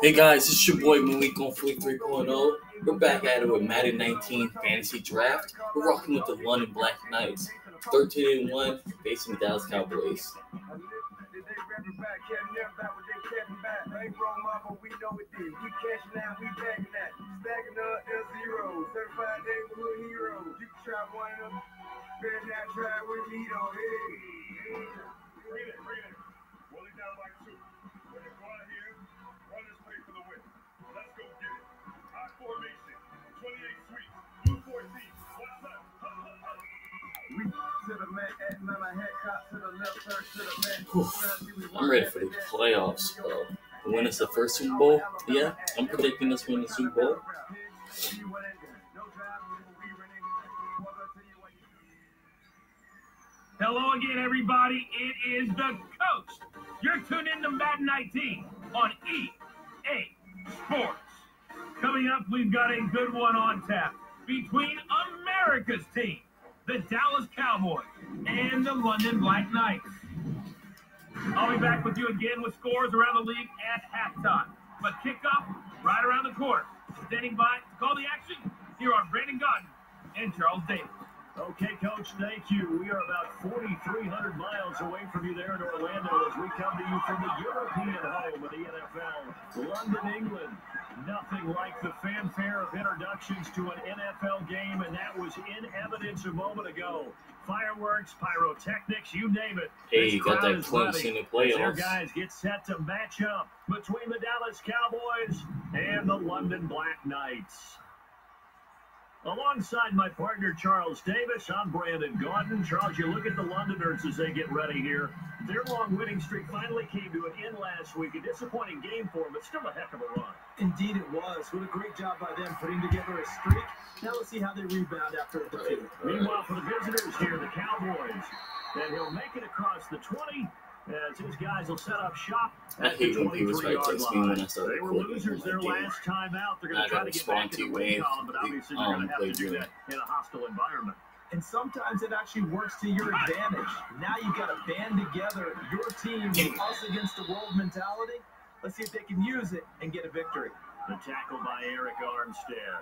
Hey guys, it's your boy Malik on Fleet 3.0. We're back at it with Madden 19 Fantasy Draft. We're rocking with the London Black Knights, 13-1, facing the Dallas Cowboys. I'm ready for the playoffs. The win is the first Super Bowl. Yeah, I'm predicting this win the Super Bowl. Hello again, everybody. It is the coach. You're tuned in to Madden 19 on EA Sports. Coming up, we've got a good one on tap between America's team, the Dallas Cowboys, and the London Black Knights. I'll be back with you again with scores around the league at halftime. But kickoff right around the corner. Standing by to call the action, here are Brandon Godden and Charles Davis. Okay, Coach, thank you. We are about 4,300 miles away from you there in Orlando as we come to you from the European home of the NFL, London, England. Nothing like the fanfare of introductions to an NFL game, and that was in evidence a moment ago. Fireworks, pyrotechnics, you name it. Hey, you got that close in the playoffs. Their guys get set to match up between the Dallas Cowboys and the London Black Knights. Alongside my partner, Charles Davis, I'm Brandon Godden. Charles, you look at the Londoners as they get ready here. Their long winning streak finally came to an end last week. A disappointing game for them, but still a heck of a run. Indeed it was. What a great job by them putting together a streak. Now let's see how they rebound after a defeat. Meanwhile, for the visitors here, the Cowboys. And he'll make it across the 20. As his guys will set up shop at the 23-yard line. They were losers their last time out. They're going to try to get back in the win column, but obviously they're going to have to do that in a hostile environment. And sometimes it actually works to your advantage. Now you've got to band together your team with us against the world mentality. Let's see if they can use it and get a victory. The tackle by Eric Armstead.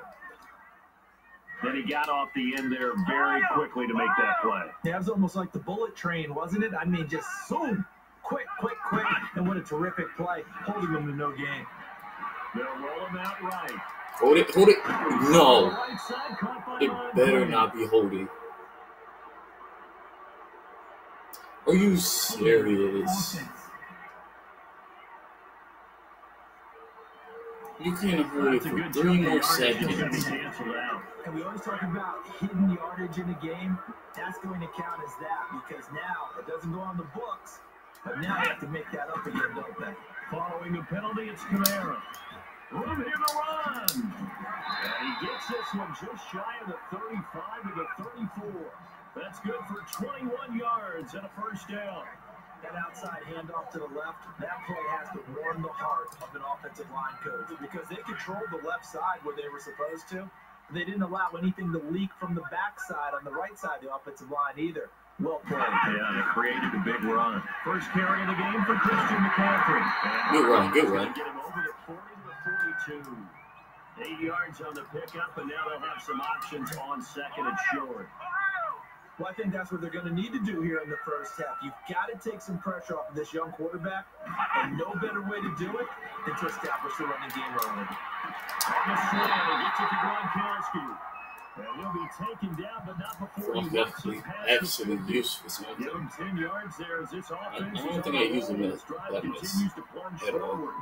Then he got off the end there very quickly to make that play. Yeah, it was almost like the bullet train, wasn't it? I mean, just zoom. Quick, and what a terrific play, holding them to no gain. They'll roll him out right. Hold it. No. It better not be holding. Are you serious? You can't hold it for 3 more seconds. And we always talk about hidden yardage in a game. That's going to count as that because now it doesn't go on the books. But now you have to make that up again, don't they? Following the penalty, it's Kamara. Room here to run. And he gets this one just shy of the 35 to the 34. That's good for 21 yards and a first down. That outside handoff to the left, that play has to warm the heart of an offensive line coach because they controlled the left side where they were supposed to. They didn't allow anything to leak from the backside on the right side of the offensive line either. Well played. Yeah, they created a big run. First carry of the game for Christian McCaffrey. Good run. Get him over the 40 to the 42. 8 yards on the pickup, and now they'll have some options on second and short. Well, I think that's what they're going to need to do here in the first half. You've got to take some pressure off of this young quarterback, and no better way to do it than to establish the running game early. On the side, gets it to Gronkowski. And he'll be taken down, but not before he works his pass. Absolutely useless. Give him 10 yards there as this offense I don't think I use him as continues to plunge forward.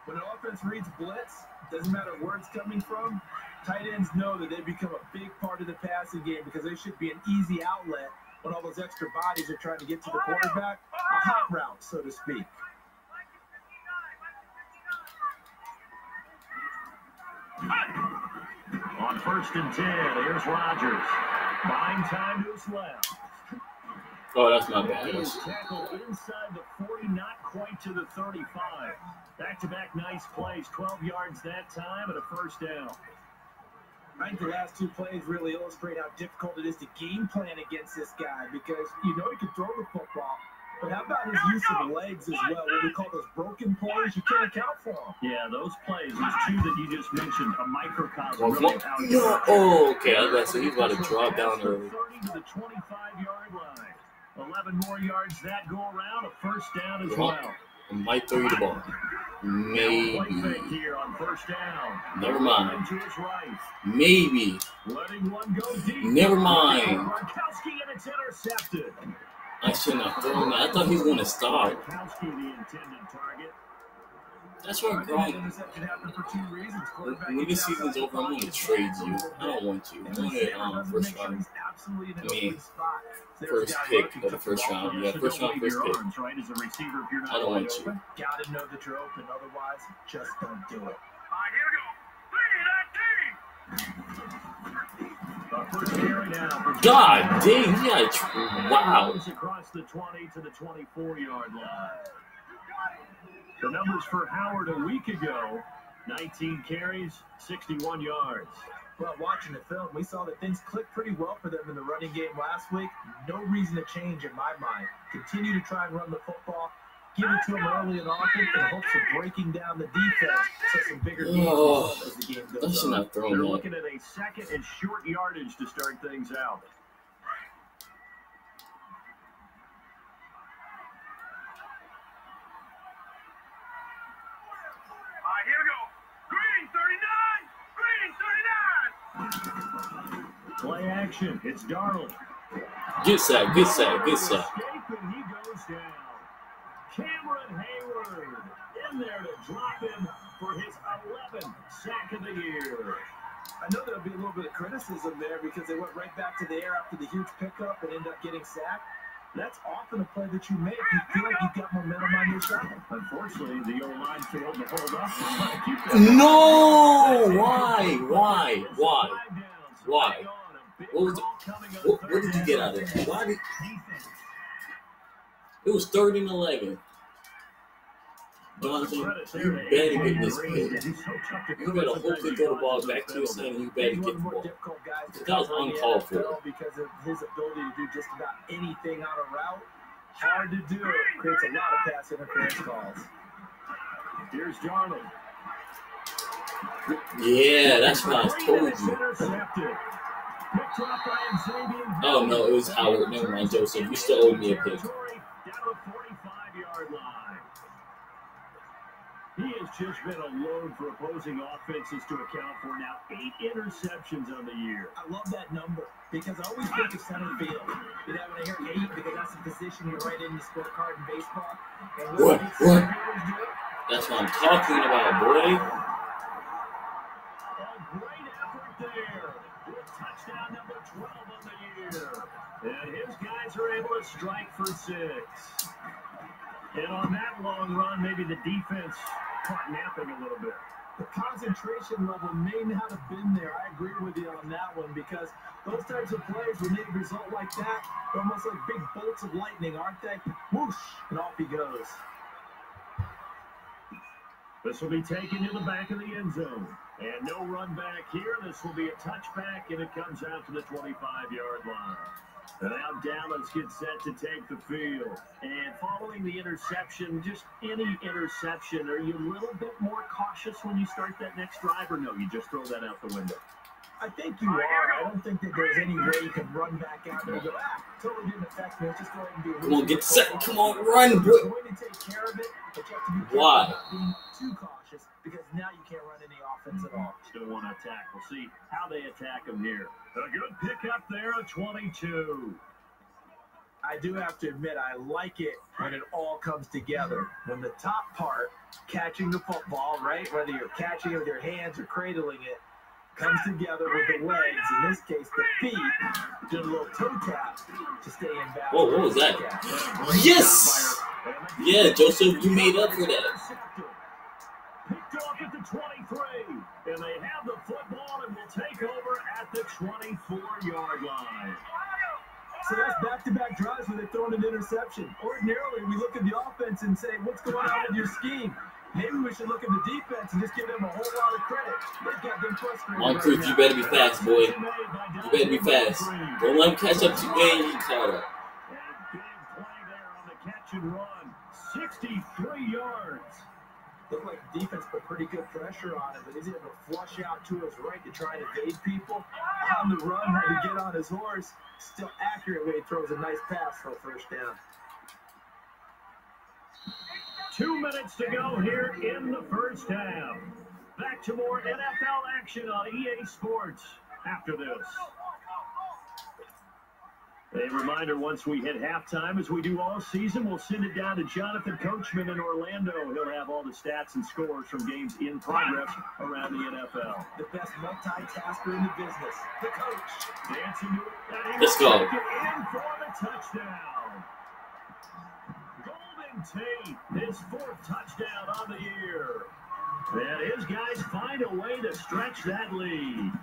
When an offense reads blitz, doesn't matter where it's coming from, tight ends know that they become a big part of the passing game because they should be an easy outlet when all those extra bodies are trying to get to the quarterback. A hot route, so to speak. On 1st and 10, here's Rodgers. Buying time to his left. Oh, that's not bad. He was tackled inside the 40, not quite to the 35. Back-to-back nice plays, 12 yards that time and a first down. I think the last two plays really illustrate how difficult it is to game plan against this guy because you know he can throw the football, But how about his use of legs as well? What we call those broken plays, you can't account for them. Yeah, those plays, those two that you just mentioned, a microcosm. Oh, okay. I was about to say he's about to drop down early. 30 to the 25-yard line. 11 more yards that go around, a first down as well. I might throw you the ball. Maybe. Here on first down. Never mind. To his right. Maybe. Letting one go deep. Never mind. Gronkowski, and it's intercepted. I shouldn't have thrown that. I thought he was going to start. Gronkowski, the intended target. That's why Gronk. Interception happened for 2 reasons. When this season's over, I'm going to trade you. I don't want you. I want it first round. I mean, first pick of the first round. Yeah, first round, first pick. I don't want you. Gotta know that you're open, otherwise, just don't do it. All right, here we go. First carry now. God dang, yeah, wow. Across the 20 to the 24-yard line. The numbers for Howard a week ago, 19 carries, 61 yards. Well, watching the film, we saw that things clicked pretty well for them in the running game last week. No reason to change in my mind. Continue to try and run the football, give it to them early and often, in hopes of breaking down the defense so some bigger games as the game goes on. I should not throw They're that. looking at a second and short yardage to start things out. Here we go. Green 39. Green 39. Play action. It's Darnold. Good sack, good sack, good sack. Escape, and he goes down. Cameron Hayward in there to drop him for his 11th sack of the year. I know there'll be a little bit of criticism there because they went right back to the air after the huge pickup and ended up getting sacked. That's often a play that you make. You feel like you've got momentum on your side. Unfortunately, the O-line failed to hold up. No! Why? What did you get out of it? Why did it was 3rd and 11? Jonathan, you better get this pick. You better hopefully throw the ball back to your son and you better get the ball. That was uncalled for. Because of his ability to do just about anything on a route. Hard to do. Creates a lot of pass interference calls. Here's Darnold. Yeah, that's what I told you. Oh no, it was Howard. Never mind, Joseph. You still owe me a pick. Down to the 45-yard line. He has just been a load for opposing offenses to account for now. 8 interceptions on the year. I love that number because I always think of center field. You know, when I hear 8, because that's the position you're right in the scorecard in baseball. And What? That's what I'm talking about, boy. A great effort there. With touchdown number 12 on the year. And his guys are able to strike for 6. And on that long run, maybe the defense caught napping a little bit. The concentration level may not have been there. I agree with you on that one because those types of plays, when they result like that, they're almost like big bolts of lightning, aren't they? Whoosh, and off he goes. This will be taken to the back of the end zone. And no run back here. This will be a touchback, and it comes out to the 25-yard line. And now Dallas gets set to take the field. And following the interception, just any interception, are you a little bit more cautious when you start that next drive, or no, you just throw that out the window? I think you are. I don't think that there's any way you can run back out there and go, totally didn't affect me. Let's just go ahead and do it. Come on, get set. Come on, run, boy. You're going to take care of it, but you have to be careful about being too cautious because now you can't run any offense at all. Still want to attack. We'll see how they attack him here. A good pickup there at 22. I do have to admit, I like it when it all comes together. When the top part, catching the football, right, whether you're catching it with your hands or cradling it, comes together with the legs, in this case the feet, did a little toe tap to stay in balance. Whoa, what was that? Yes! Yeah, Joseph, you made up for that. Picked off at the 23, and they have the football and will take over at the 24-yard line. So that's back-to-back drives where they've thrown an interception. Ordinarily, we look at the offense and say, what's going on with your scheme? Maybe we should look at the defense and just give them a whole lot of credit. They've got them frustrated. On Cruz, you better be fast, boy. You better be fast. Don't let him catch up to you and you caught up. Big play there on the catch interception run. 63 yards. Looked like the defense put pretty good pressure on him, but he's able to flush out to his right to try and evade people. On the run, had to get on his horse. Still accurate when he throws a nice pass for a first down. 2 minutes to go here in the first half. Back to more NFL action on EA Sports after this. A reminder, once we hit halftime, as we do all season, we'll send it down to Jonathan Coachman in Orlando. He'll have all the stats and scores from games in progress around the NFL. The best multitasker in the business, the coach. Dancing to it. Let's go. In for the touchdown. Golden Tate, his 4th touchdown on the year. And his guys find a way to stretch that lead.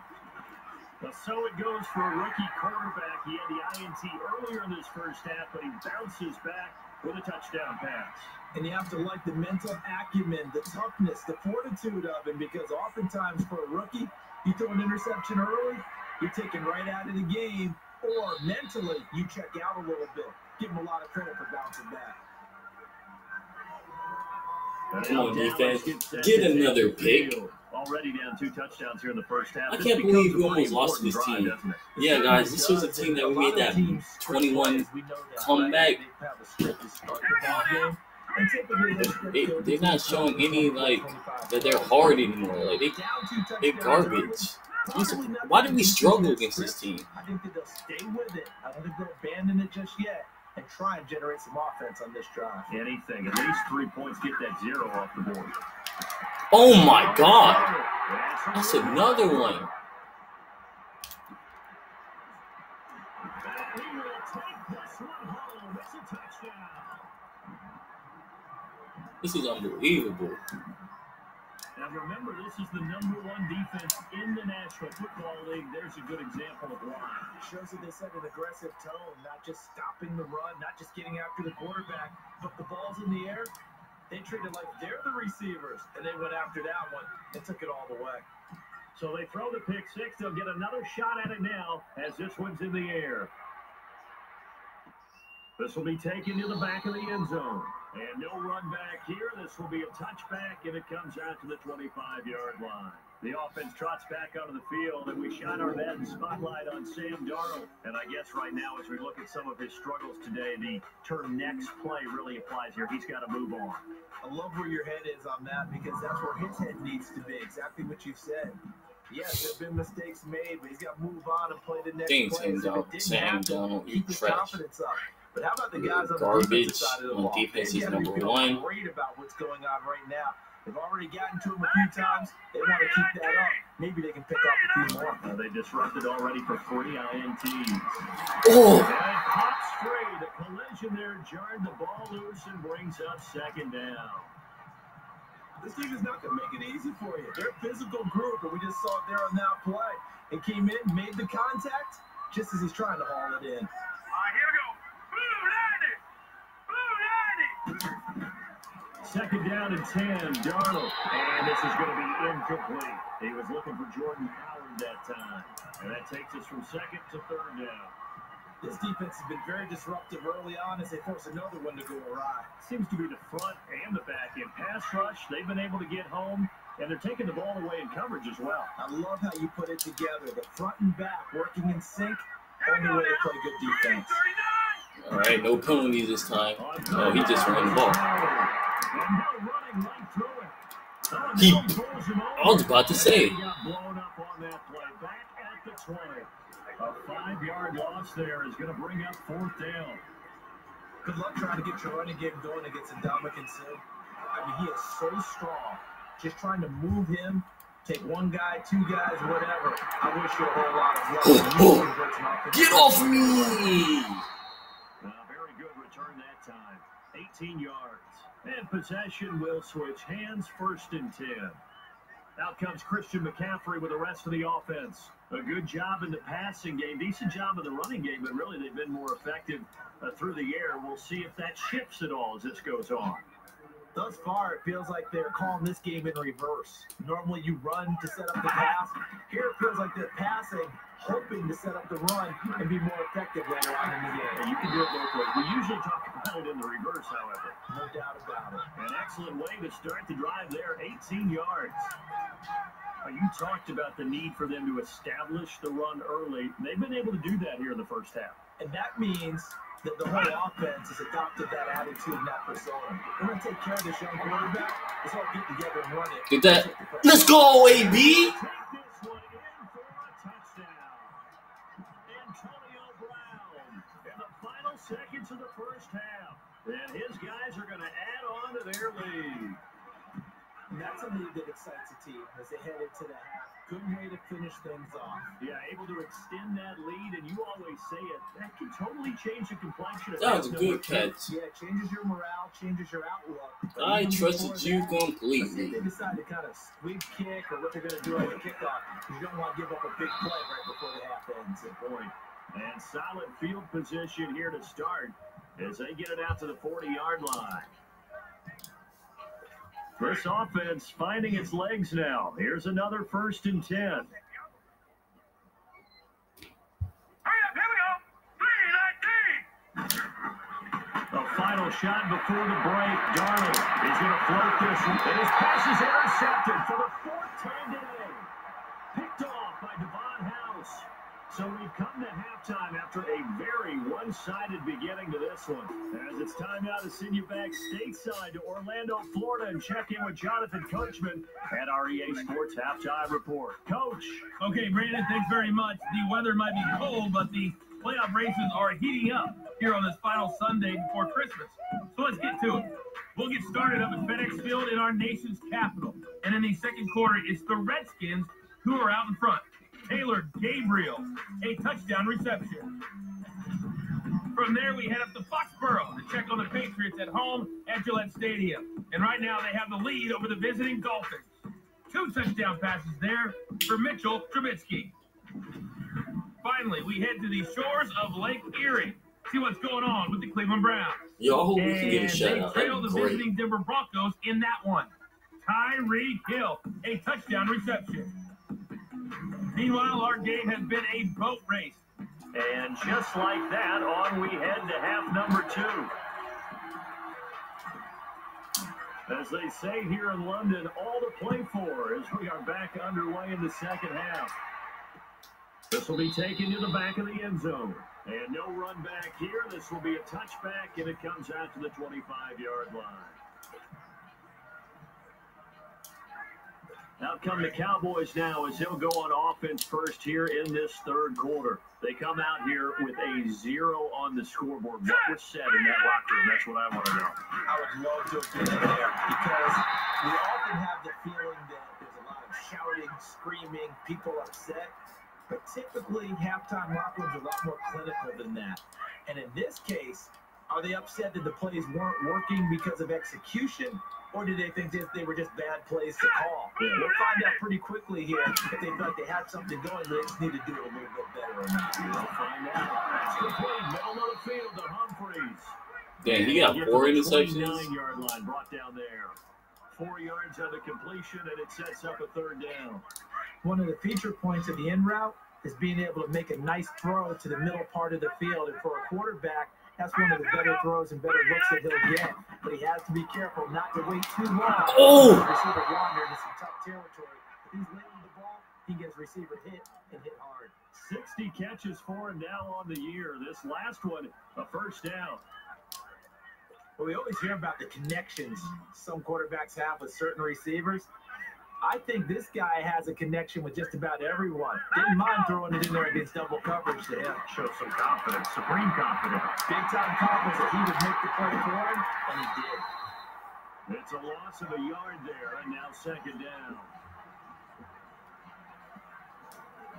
But so it goes for a rookie quarterback. He had the INT earlier in this first half, but he bounces back with a touchdown pass. And you have to like the mental acumen, the toughness, the fortitude of him, because oftentimes for a rookie, you throw an interception early, you're taken right out of the game, or mentally, you check out a little bit. Give him a lot of credit for bouncing back. Come on, defense. Get another pick. Already down 2 touchdowns here in the first half. I can't believe we almost lost to this team. Yeah, guys, this was a team that we made that 21 comeback. They're not showing any, like, that they're hard anymore. Like, they're garbage. Why did we struggle against this team? I think that they'll stay with it. I don't think they'll abandon it just yet and try and generate some offense on this drive. Anything. At least 3 points, get that 0 off the board. Oh my God! That's another one. This is unbelievable. Now remember, this is the #1 defense in the National Football League. There's a good example of why. It shows that they set an aggressive tone, not just stopping the run, not just getting after the quarterback, but the ball's in the air. They treated like they're the receivers, and they went after that one and took it all the way. So they throw the pick 6. They'll get another shot at it now as this one's in the air. This will be taken to the back of the end zone. And no run back here. This will be a touchback, and it comes out to the 25-yard line. The offense trots back onto the field, and we shine our Madden spotlight on Sam Darnold. And I guess right now, as we look at some of his struggles today, the term next play really applies here. He's got to move on. I love where your head is on that, because that's where his head needs to be. Exactly what you said. Yes, there have been mistakes made, but he's got to move on and play the next play. Sam Darnold, you keep his trash. confidence up. But how about the guys on the Garbage defensive side of the on ball? defense is They've got to be #1. worried about what's going on right now. They've already gotten to him a few times. They want to keep that up. Maybe they can pick up a few more. They disrupted already for 3 INTs. Oh! And pops free. The collision there jarred the ball loose and brings up 2nd down. This team is not going to make it easy for you. They're a physical group, and we just saw it there on that play. It came in, made the contact, just as he's trying to haul it in. Here we go. Blue 2nd down and 10, Darnold. And this is going to be incomplete. He was looking for Jordan Howard that time. And that takes us from 2nd to 3rd down. This defense has been very disruptive early on as they force another one to go awry. Seems to be the front and the back end. Pass rush, they've been able to get home, and they're taking the ball away in coverage as well. I love how you put it together. The front and back working in sync. Only way to play good defense. All right, no penalties this time. Oh, he just ran the ball. I was about to say. A 5-yard loss there is going to bring up 4th down. Good luck trying to get your running game going against Ndamukong Suh. I mean, he is so strong. Just trying to move him, take 1 guy, 2 guys, whatever. I wish you a whole lot of luck. Get off me! Very good return that time. 18 yards. And possession will switch hands, 1st and 10. Out comes Christian McCaffrey with the rest of the offense. A good job in the passing game, decent job in the running game, but really they've been more effective through the air. We'll see if that shifts at all as this goes on. Thus far, it feels like they're calling this game in reverse. Normally you run to set up the pass. Here it feels like they're passing, hoping to set up the run and be more effective later on in the game. And you can do it both ways. We usually talk got it in the reverse, however. No doubt about it. An excellent way to start the drive there, 18 yards. You talked about the need for them to establish the run early. They've been able to do that here in the first half. And that means that the whole offense has adopted that attitude and that persona. We're going to take care of this young quarterback. Let's all get together and run it. Get that. Let's go, AB. Take this one in for a touchdown. Antonio Brown in the final seconds of the first half. And his guys are going to add on to their lead. And that's a lead that excites the team as they head into the half. Good way to finish things off. Yeah, able to extend that lead, and you always say it, that can totally change the complexion of That was a good catch. Yeah, it changes your morale, changes your outlook. I trusted you let's say completely. they decide to kind of squeak kick or what they're going to do on the kickoff. You don't want to give up a big play right before the half ends. Good point. And solid field position here to start as they get it out to the 40-yard line. This offense finding its legs now. Here's another 1st and 10. Hurry up, here we go. 3-19. A final shot before the break. Darnold is going to float this one. And his pass is intercepted for the 4th time today. Picked off by Devon House. So we've come to halftime after a very one-sided beginning to this one. As it's time now to send you back stateside to Orlando, Florida, and check in with Jonathan Coachman at our EA Sports Halftime Report. Coach. Okay, Brandon, thanks very much. The weather might be cold, but the playoff races are heating up here on this final Sunday before Christmas. So let's get to it. We'll get started up at FedEx Field in our nation's capital. And in the second quarter, it's the Redskins who are out in front. Taylor Gabriel, a touchdown reception. From there, we head up to Foxborough to check on the Patriots at home at Gillette Stadium. And right now, they have the lead over the visiting Dolphins. 2 touchdown passes there for Mitchell Trubisky. Finally, we head to the shores of Lake Erie. See what's going on with the Cleveland Browns. Yo, I hope we can get a shout out. They trail the visiting Denver Broncos in that one. Tyreek Hill, a touchdown reception. Meanwhile, our game has been a boat race. And just like that, on we head to half number 2. As they say here in London, all to play for as we are back underway in the second half. This will be taken to the back of the end zone. And no run back here. This will be a touchback, and it comes out to the 25-yard line. Out come the Cowboys now as he'll go on offense first here in this third quarter. They come out here with a 0 on the scoreboard. What was said in that locker room? That's what I want to know. I would love to have been there because we often have the feeling that there's a lot of shouting, screaming, people upset. But typically, halftime locker rooms are a lot more clinical than that. And in this case, are they upset that the plays weren't working because of execution? Or did they think that they were just bad plays to call? We'll find out pretty quickly here if they felt they had something going, they just need to do it a little bit better or not. We'll find out. That's complete. Middle of the field to Humphreys. Damn, he got 4 interceptions. 29-yard line brought down there. 4 yards on the completion, and it sets up a 3rd down. One of the feature points of the in route is being able to make a nice throw to the middle part of the field. And for a quarterback, that's one of the better throws and better looks that he'll get. But he has to be careful not to wait too long. Oh! Receiver wander into some tough territory. If he's late with the ball, he gets receiver hit and hit hard. 60 catches for him now on the year. This last one, a 1st down. Well, we always hear about the connections some quarterbacks have with certain receivers. I think this guy has a connection with just about everyone. Didn't mind throwing it in there against double coverage to him. Shows some confidence, supreme confidence. Big-time confidence that he would make the play for him, and he did. It's a loss of a yard there, and now 2nd down.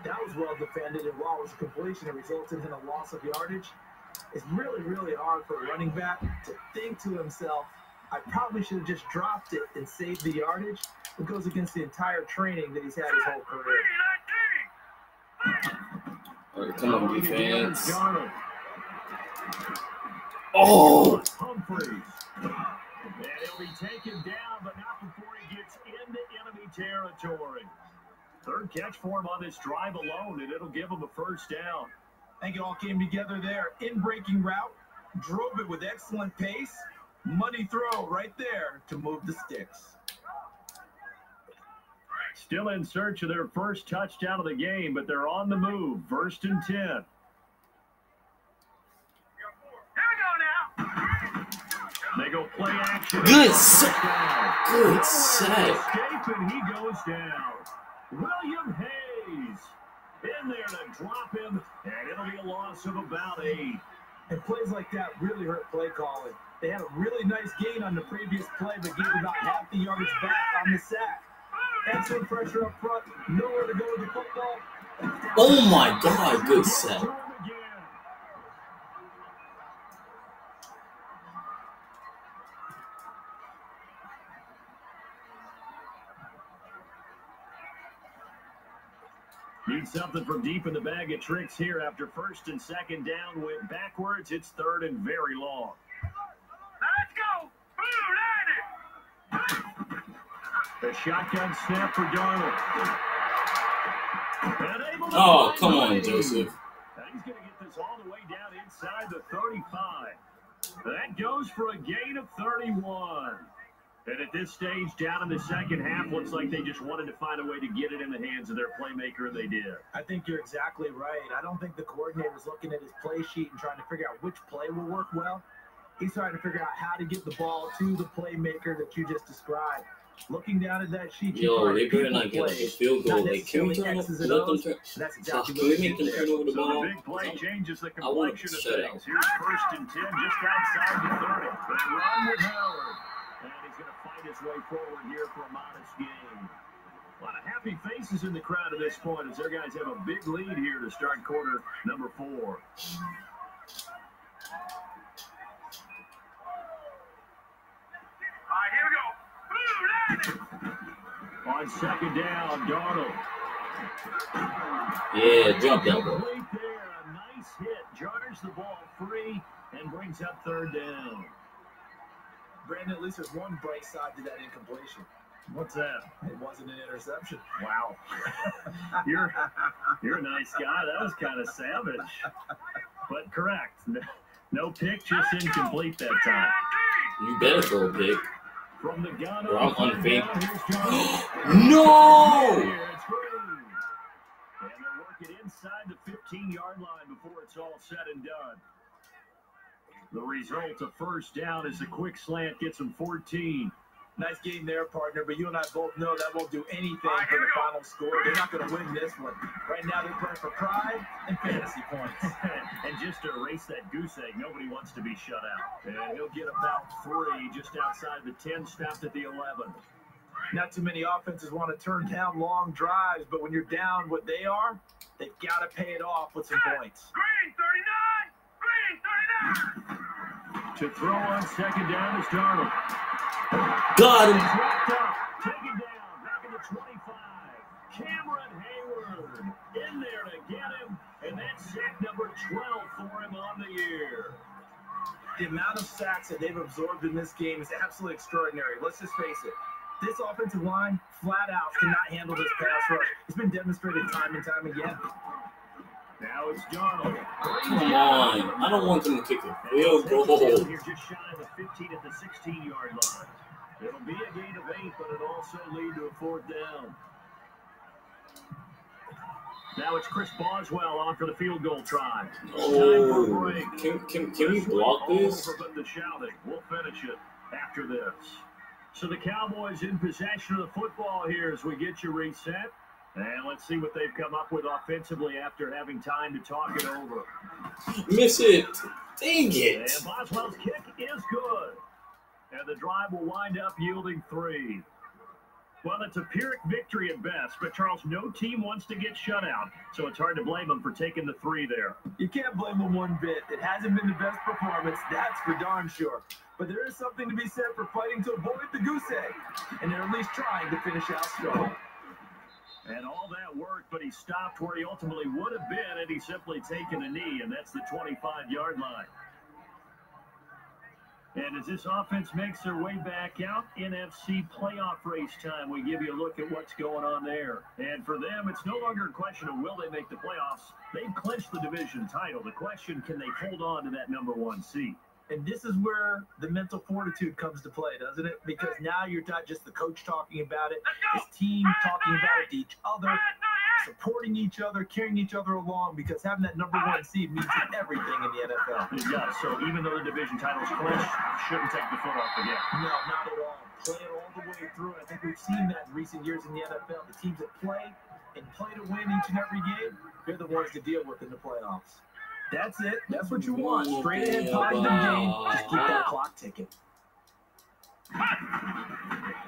That was well defended, and while it was a completion, it resulted in a loss of yardage. It's really, really hard for a running back to think to himself, I probably should have just dropped it and saved the yardage. It goes against the entire training that he's had his whole career. All right, come on, defense. Oh! Humphreys. And he'll be taken down, but not before he gets into enemy territory. 3rd catch for him on this drive alone, and it'll give him a 1st down. I think it all came together there. In breaking route, Drove it with excellent pace. Money throw right there to move the sticks. Still in search of their first touchdown of the game, but they're on the move. 1st and 10. Here we go now. They go play action. Good set. Good set. Escape, and he goes down. William Hayes in there to drop him, and it'll be a loss of about 8. And plays like that really hurt play calling. They had a really nice gain on the previous play, but gave about half the yardage back on the sack. Excellent pressure up front. Nowhere to go with the football. Oh my God, good set. Need something from deep in the bag of tricks here after 1st and 2nd down. Went backwards. It's 3rd and very long. Let's go. Blue, The shotgun snap for Darnold. Oh, come on, Joseph. He's going to get this all the way down inside the 35. That goes for a gain of 31. And at this stage, down in the second half, looks like they just wanted to find a way to get it in the hands of their playmaker, and they did. I think you're exactly right. I don't think the coordinator's looking at his play sheet and trying to figure out which play will work well. He's trying to figure out how to get the ball to the playmaker that you just described. Looking down at that sheet, yo, they better not get a field goal. Like, can we turn up? Let them turn. Can we make them turn over the ball? Big play changes the I want complexion to of shut things. out. Here's 1st and 10, just outside the 30. They run with Howard. And he's going to fight his way forward here for a modest gain. A lot of happy faces in the crowd at this point as their guys have a big lead here to start quarter number 4. all right, here we go. Blue, On 2nd down, Darnold. Yeah, drop that ball. Complete there, a nice hit. Jars the ball free and brings up 3rd down. Brandon, at least there's one bright side to that incompletion. What's that? It wasn't an interception. Wow. You're a nice guy. That was kind of savage. But correct. No pick, just incomplete that time. You better throw a pick. From the gun Or I'm unfake. No! No! And they're working inside the 15-yard line before it's all said and done. The result of 1st down is a quick slant gets them 14. Nice game there, partner, but you and I both know that won't do anything for the final score. They're not going to win this one. Right now they're playing for pride and fantasy points. And just to erase that goose egg, nobody wants to be shut out. And he'll get about 3 just outside the 10, stopped at the 11. Not too many offenses want to turn down long drives, but when you're down what they are, they've got to pay it off with some points. green, 39. Green, 39. To throw on 2nd down is Darnold. Got him. Wrapped up, taken down, back in the 25. Cameron Hayward in there to get him, and that's sack number 12 for him on the year. The amount of sacks that they've absorbed in this game is absolutely extraordinary. Let's just face it. This offensive line, flat out, cannot handle this pass rush. It's been demonstrated time and time again. Now it's Darnold. Come on. I don't want them to kick a field goal. Here just shy of the 15 at the 16-yard line. It'll be a gain of 8, but it'll also lead to a 4th down. Now it's Chris Boswell on for the field goal try. Oh, can we block this? But the shouting. We'll finish it after this. So the Cowboys in possession of the football here as we get you reset. And let's see what they've come up with offensively after having time to talk it over. Miss it. Dang it. And Boswell's kick is good. And the drive will wind up yielding 3. Well, it's a Pyrrhic victory at best, but Charles, no team wants to get shut out, so it's hard to blame them for taking the 3 there. You can't blame them one bit. It hasn't been the best performance, that's for darn sure. But there is something to be said for fighting to avoid the goose egg, and they're at least trying to finish out strong. And all that work, but he stopped where he ultimately would have been had he simply taken a knee, and that's the 25-yard line. And as this offense makes their way back out, NFC playoff race time, we give you a look at what's going on there. And for them, it's no longer a question of will they make the playoffs. They've clinched the division title. The question, can they hold on to that #1 seed? And this is where the mental fortitude comes to play, doesn't it? Because now you're not just the coach talking about it, his team talking about it to each other, supporting each other, carrying each other along, because having that #1 seed means everything in the NFL. It does. So even though the division title's clinched, shouldn't take the foot off the gas. No, not at all. Play it all the way through. I think we've seen that in recent years in the NFL. The teams that play and play to win each and every game, they're the ones to deal with in the playoffs. That's it. That's what you want. Straight ahead, positive game. Just keep that clock ticking.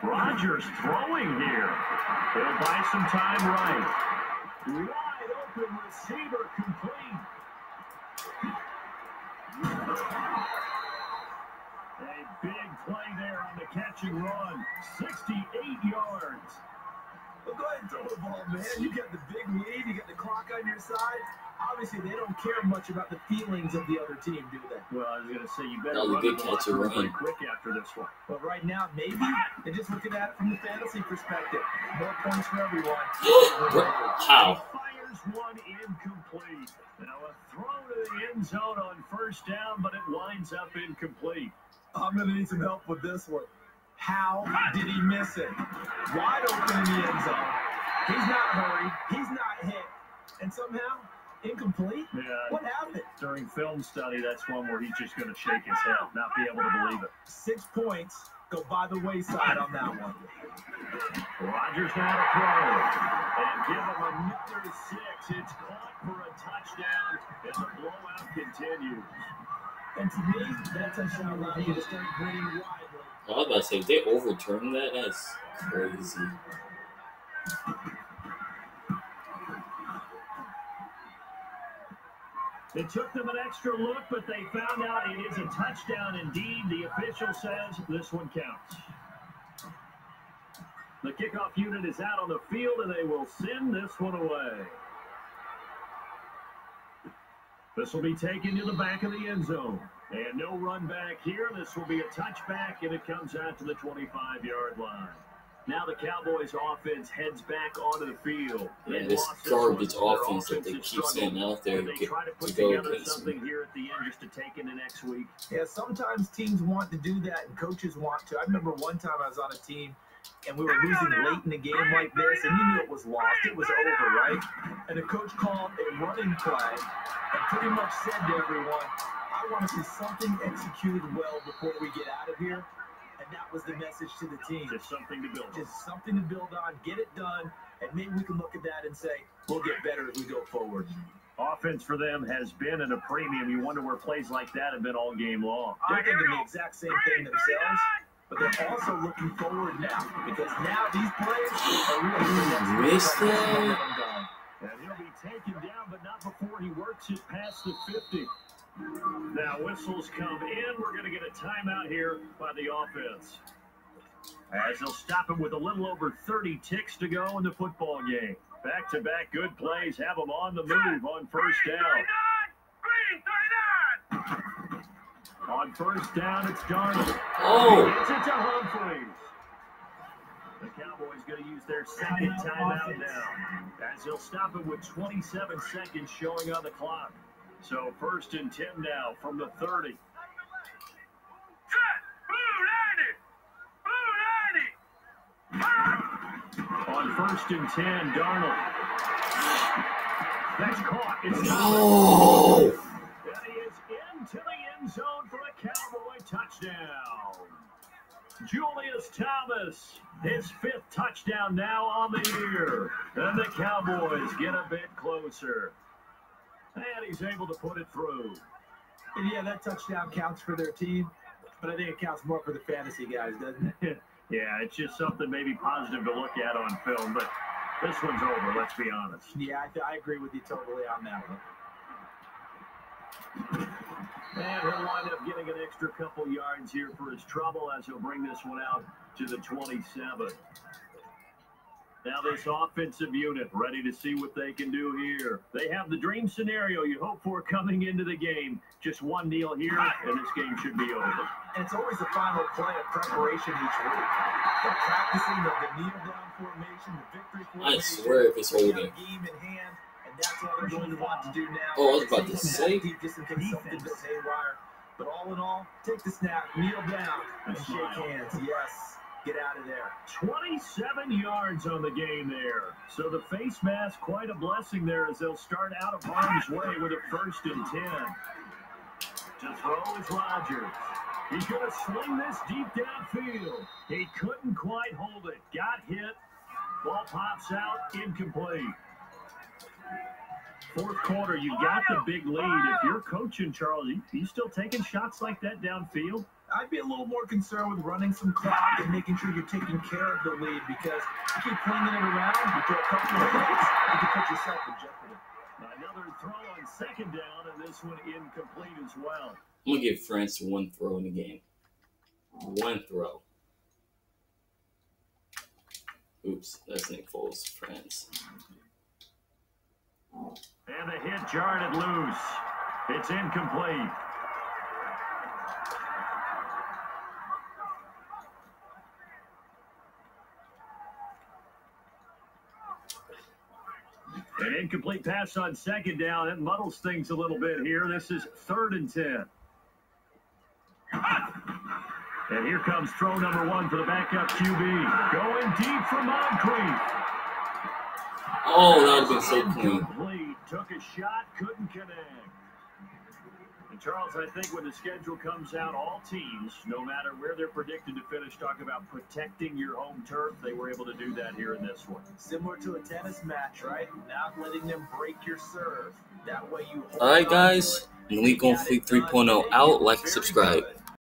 Rodgers throwing here. He'll buy some time right. Wide open receiver complete. A big play there on the catch and run. 68 yards. Well, go ahead and throw the ball, man. You got the big lead. You got the clock on your side. Obviously, they don't care much about the feelings of the other team, do they? Well, I was going to say, you better No, run good the catch ball and pretty run. quick after this one. But right now, maybe they're just looking at it from the fantasy perspective. More points for everyone. How? Fires one incomplete. Now a throw to the end zone on first down, but it winds up incomplete. I'm going to need some help with this one. How did he miss it? Wide open in the end zone. He's not hurried. He's not hit. And somehow, incomplete? Yeah. What happened? During film study, that's one where he's just going to shake his head, not be able to believe it. 6 points go by the wayside on that one. Rodgers now to throw. And give him another 6. It's caught for a touchdown, and the blowout continues. And to me, that touchdown allowed you to start grinning widely. I was about to say, if they overturn that, that's crazy. It took them an extra look, but they found out it is a touchdown indeed. The official says this one counts. The kickoff unit is out on the field, and they will send this one away. This will be taken to the back of the end zone. And no run back here. This will be a touchback, and it comes out to the 25-yard line. Now the Cowboys offense heads back onto the field. Yeah, this garbage offense that they keep sending out there They to try to put go together against something me. here at the end just to take into next week. Yeah, sometimes teams want to do that, and coaches want to. I remember one time I was on a team, and we were losing late in the game like this, and you knew it was lost. It was over, right? And the coach called a running play and pretty much said to everyone, I want to see something executed well before we get out of here. And that was the message to the team. Just something to build on. Just something to build on, get it done, and maybe we can look at that and say, we'll get better as we go forward. Offense for them has been at a premium. You wonder where plays like that have been all game long. They're thinking the exact same thing themselves, but they're also looking forward now, because now these players are really Missed that? And he'll be taken down, but not before he works it past the 50. Now whistles come in. We're going to get a timeout here by the offense, as they'll stop him with a little over 30 ticks to go in the football game. Back-to-back good plays have them on the move on first down. On first down, it's Darnold. Oh! He gets it to Humphries. The Cowboys going to use their second timeout now, as they'll stop it with 27 seconds showing on the clock. So 1st and 10 now from the 30. On 1st and 10, Darnold. That's caught. It's Oh! and he is into the end zone for a Cowboy touchdown. Julius Thomas, his 5th touchdown now on the year. And the Cowboys get a bit closer. And he's able to put it through. And yeah, that touchdown counts for their team, but I think it counts more for the fantasy guys, doesn't it? Yeah, it's just something maybe positive to look at on film, but this one's over, let's be honest. Yeah, I agree with you totally on that one. And he'll wind up getting an extra couple yards here for his trouble, as he'll bring this one out to the 27. Now this offensive unit ready to see what they can do here. They have the dream scenario you hope for coming into the game. Just one kneel here, and this game should be over. And it's always the final play of preparation each week. The practicing of the kneel-down formation, the victory formation. I swear if it's holding. Game in hand, and that's what they're going to want to do now. Oh, I was about to say. Just in case something goes haywire. But all in all, take the snap, kneel down, and shake hands. Yes. Get out of there. 27 yards on the game there. So the face mask, quite a blessing there as they'll start out of harm's way with a 1st and 10. To throw is Rodgers. He's going to swing this deep downfield. He couldn't quite hold it. Got hit. Ball pops out, incomplete. 4th quarter, you got the big lead. If you're coaching, Charles, you still taking shots like that downfield? I'd be a little more concerned with running some clock and making sure you're taking care of the lead, because you keep flinging it around, you throw a couple of hits, you can put yourself in jeopardy. Another throw on 2nd down, and this one incomplete as well. I'm going to give France 1 throw in the game. 1 throw. Oops, that's Nick Foles, France. And the hit jarred it loose. It's incomplete. An incomplete pass on 2nd down. It muddles things a little bit here. This is 3rd and 10. And here comes throw number 1 for the backup QB. Going deep for Moncrief. Oh, that would have been so clean. Incomplete. Took a shot, couldn't connect. And Charles, I think when the schedule comes out, all teams, no matter where they're predicted to finish, talk about protecting your home turf. They were able to do that here in this one. Similar to a tennis match, right? Not letting them break your serve. That way you hold All right, guys. Elite Gon Fleet 3.0 out. Like and subscribe.